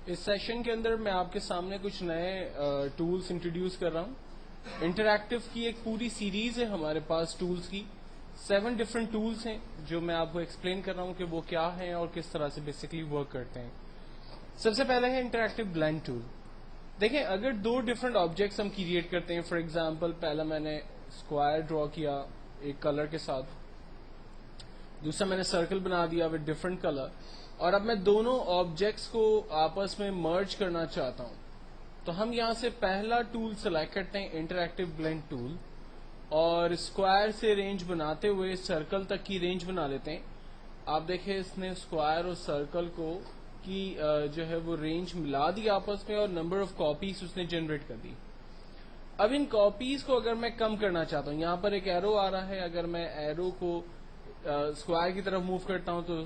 اس session کے اندر میں آپ کے سامنے کچھ نئے ٹولز انٹروڈیوس کر رہا ہوں. انٹریکٹیو کی ایک پوری سیریز ہے ہمارے پاس ٹولز کی. 7 ڈفرنٹ ٹولز ہیں جو میں آپ کو ایکسپلین کر رہا ہوں کہ وہ کیا ہیں اور کس طرح سے بیسکلی ورک کرتے ہیں. سب سے پہلے ہے انٹریکٹیو بلینڈ ٹول. دیکھیں اگر 2 ڈفرنٹ آبجیکٹس ہم کریٹ کرتے ہیں، فار ایگزامپل پہلا میں نے اسکوائر ڈرا کیا ایک کلر کے ساتھ، دوسرا میں نے سرکل بنا دیا ود ڈفرنٹ کلر، اور اب میں دونوں آبجیکٹس کو آپس میں مرج کرنا چاہتا ہوں. تو ہم یہاں سے پہلا ٹول سلیکٹ کرتے ہیں انٹریکٹیو بلینڈ ٹول، اور اسکوائر سے رینج بناتے ہوئے سرکل تک کی رینج بنا لیتے ہیں. آپ دیکھیں اس نے اسکوائر اور سرکل کو کی جو ہے وہ رینج ملا دی آپس میں، اور نمبر آف کاپیز اس نے جنریٹ کر دی. اب ان کاپیز کو اگر میں کم کرنا چاہتا ہوں، یہاں پر ایک ایرو آ رہا ہے، اگر میں ایرو کو اسکوائر کی طرف موو کرتا ہوں تو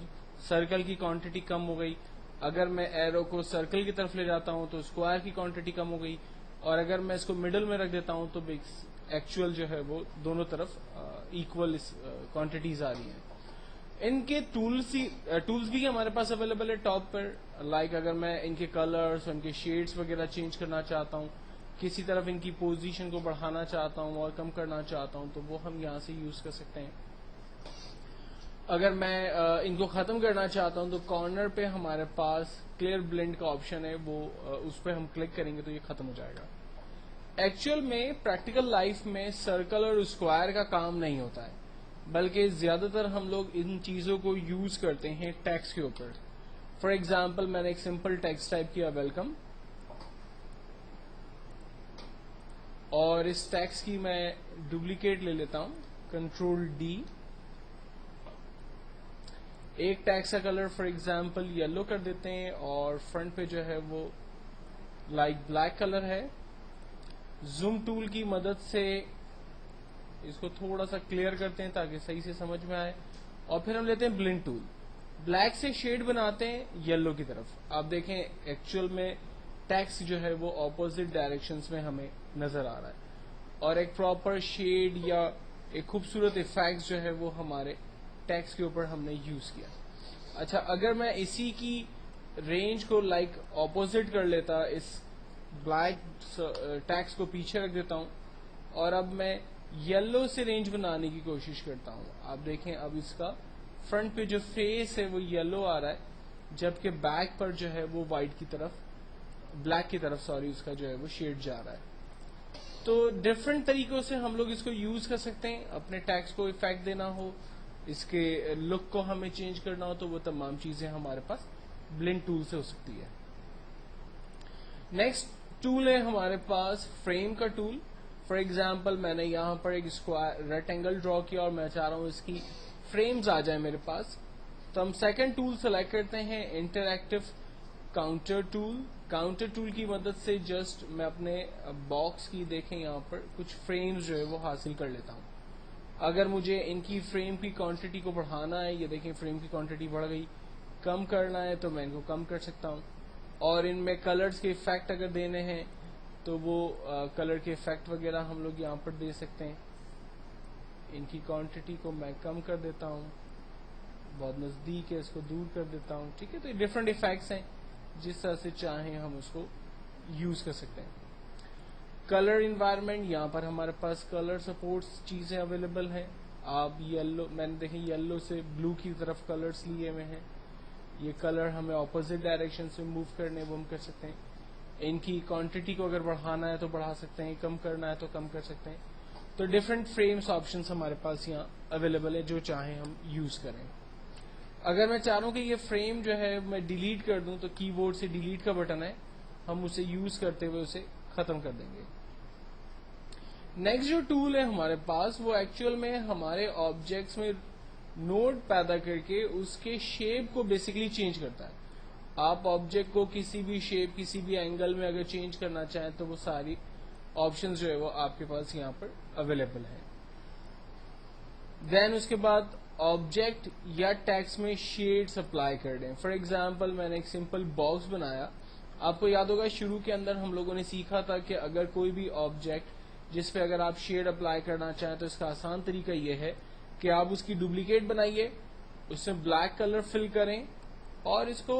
سرکل کی کوانٹٹی کم ہو گئی، اگر میں ایرو کو سرکل کی طرف لے جاتا ہوں تو اسکوائر کی کوانٹٹی کم ہو گئی، اور اگر میں اس کو مڈل میں رکھ دیتا ہوں تو ایکچوئل جو ہے وہ دونوں طرف ایکول کوانٹٹیز آ رہی ہیں. ان کے ٹولز بھی ہمارے پاس اویلیبل ہے ٹاپ پر. لائک اگر میں ان کے کلرز، ان کے شیڈز وغیرہ چینج کرنا چاہتا ہوں، کسی طرف ان کی پوزیشن کو بڑھانا چاہتا ہوں اور کم کرنا چاہتا ہوں، تو وہ ہم یہاں سے یوز کر سکتے ہیں. اگر میں ان کو ختم کرنا چاہتا ہوں تو کارنر پہ ہمارے پاس کلیئر بلینڈ کا آپشن ہے، وہ اس پہ ہم کلک کریں گے تو یہ ختم ہو جائے گا. ایکچوئل میں پریکٹیکل لائف میں سرکل اور اسکوائر کا کام نہیں ہوتا ہے، بلکہ زیادہ تر ہم لوگ ان چیزوں کو یوز کرتے ہیں ٹیکسٹ کے اوپر. فار ایگزامپل میں نے ایک سمپل ٹیکسٹ ٹائپ کیا ویلکم، اور اس ٹیکسٹ کی میں ڈپلیکیٹ لے لیتا ہوں کنٹرول ڈی. ایک ٹیکسٹ کا کلر فار ایگزامپل یلو کر دیتے ہیں، اور فرنٹ پہ جو ہے وہ لائک بلیک کلر ہے. زوم ٹول کی مدد سے اس کو تھوڑا سا کلیئر کرتے ہیں تاکہ صحیح سے سمجھ میں آئے، اور پھر ہم لیتے ہیں بلینڈ ٹول. بلیک سے شیڈ بناتے ہیں یلو کی طرف. آپ دیکھیں ایکچوئل میں ٹیکسٹ جو ہے وہ اپوزٹ ڈائریکشنز میں ہمیں نظر آ رہا ہے، اور ایک پراپر شیڈ یا ایک خوبصورت افیکٹ جو ہے وہ ہمارے ٹیکسٹ کے اوپر ہم نے یوز کیا. اچھا اگر میں اسی کی رینج کو لائک اپوزٹ کر لیتا، اس بلیک ٹیکسٹ کو پیچھے رکھ دیتا ہوں، اور اب میں یلو سے رینج بنانے کی کوشش کرتا ہوں. آپ دیکھیں اب اس کا فرنٹ پہ جو فیس ہے وہ یلو آ رہا ہے، جبکہ بیک پر جو ہے وہ وائٹ کی طرف، بلیک کی طرف سوری، اس کا جو ہے وہ شیڈ جا رہا ہے. تو ڈفرینٹ طریقوں سے ہم لوگ اس کو یوز کر سکتے ہیں. اپنے ٹیکسٹ کو افیکٹ دینا ہو، اس کے لک کو ہمیں چینج کرنا ہو، تو وہ تمام چیزیں ہمارے پاس بلینڈ ٹول سے ہو سکتی ہے. نیکسٹ ٹول ہے ہمارے پاس فریم کا ٹول. فار ایگزامپل میں نے یہاں پر ایک اسکوائر ریکٹینگل ڈرا کیا، اور میں چاہ رہا ہوں اس کی فریمز آ جائیں میرے پاس. تو ہم سیکنڈ ٹول سلیکٹ کرتے ہیں interactive counter tool. Counter tool کی مدد سے جسٹ میں اپنے باکس کی دیکھیں یہاں پر کچھ فریمز جو ہے وہ حاصل کر لیتا ہوں. اگر مجھے ان کی فریم کی کوانٹٹی کو بڑھانا ہے، یہ دیکھیں فریم کی کوانٹٹی بڑھ گئی، کم کرنا ہے تو میں ان کو کم کر سکتا ہوں. اور ان میں کلرز کے افیکٹ اگر دینے ہیں تو وہ کلر کے افیکٹ وغیرہ ہم لوگ یہاں پر دے سکتے ہیں. ان کی کوانٹٹی کو میں کم کر دیتا ہوں، بہت نزدیک ہے اس کو دور کر دیتا ہوں. ٹھیک ہے، تو یہ ڈفرینٹ افیکٹس ہیں، جس طرح سے چاہیں ہم اس کو یوز کر سکتے ہیں. کلر انوائرمنٹ، یہاں پر ہمارے پاس کلر سپورٹس چیزیں اویلیبل ہیں. آپ یلو، میں نے دیکھیں یلو سے بلو کی طرف کلرز لیے ہوئے ہیں. یہ کلر ہمیں اپوزٹ ڈائریکشن سے موو کرنے وہ ہم کر سکتے ہیں. ان کی کوانٹٹی کو اگر بڑھانا ہے تو بڑھا سکتے ہیں، کم کرنا ہے تو کم کر سکتے ہیں. تو ڈفرینٹ فریمز آپشنس ہمارے پاس یہاں اویلیبل ہے، جو چاہیں ہم یوز کریں. اگر میں چاہ رہا ہوں کہ یہ فریم جو ہے میں ڈیلیٹ کر دوں تو کی بورڈ سے ڈیلیٹ کا بٹن ہے، ہم اسے یوز کرتے ہوئے اسے ختم کر دیں گے. نیکسٹ جو ٹول ہے ہمارے پاس وہ ایکچوئل میں ہمارے آبجیکٹس میں نوڈ پیدا کر کے اس کے شیپ کو بیسکلی چینج کرتا ہے. آپ آبجیکٹ کو کسی بھی شیپ، کسی بھی اینگل میں اگر چینج کرنا چاہیں تو وہ ساری آپشنز جو ہے وہ آپ کے پاس یہاں پر اویلیبل ہیں. دین اس کے بعد آبجیکٹ یا ٹیکسٹ میں شیڈز اپلائی کر دیں. فار ایگزامپل میں نے ایک سمپل باکس بنایا. آپ کو یاد ہوگا شروع کے اندر ہم لوگوں نے سیکھا تھا کہ اگر کوئی بھی آبجیکٹ جس پہ اگر آپ شیڈ اپلائی کرنا چاہیں تو اس کا آسان طریقہ یہ ہے کہ آپ اس کی ڈپلیکیٹ بنائیے، اس میں بلیک کلر فل کریں، اور اس کو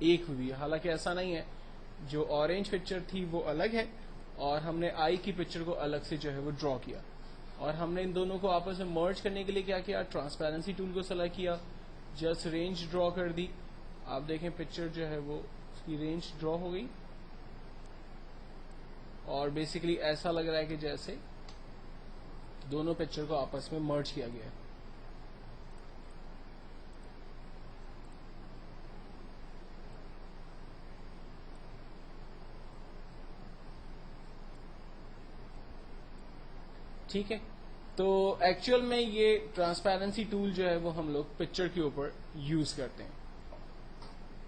ایک ہوئی ہے. حالانکہ ایسا نہیں ہے, جو اورینج پکچر تھی وہ الگ ہے اور ہم نے آئی کی پکچر کو الگ سے جو ہے وہ ڈرا کیا, اور ہم نے ان دونوں کو آپس میں مرج کرنے کے لیے کیا کیا, ٹرانسپیرنسی ٹول کو سلیکٹ کیا, جسٹ رینج ڈرا کر دی. آپ دیکھیں پکچر جو ہے وہ اس کی رینج ڈرا ہو گئی, اور بیسیکلی ایسا لگ رہا ہے کہ جیسے دونوں پکچر کو آپس میں مرج کیا گیا ہے. ٹھیک ہے, تو ایکچوئل میں یہ ٹرانسپیرنسی ٹول جو ہے وہ ہم لوگ پکچر کے اوپر یوز کرتے ہیں.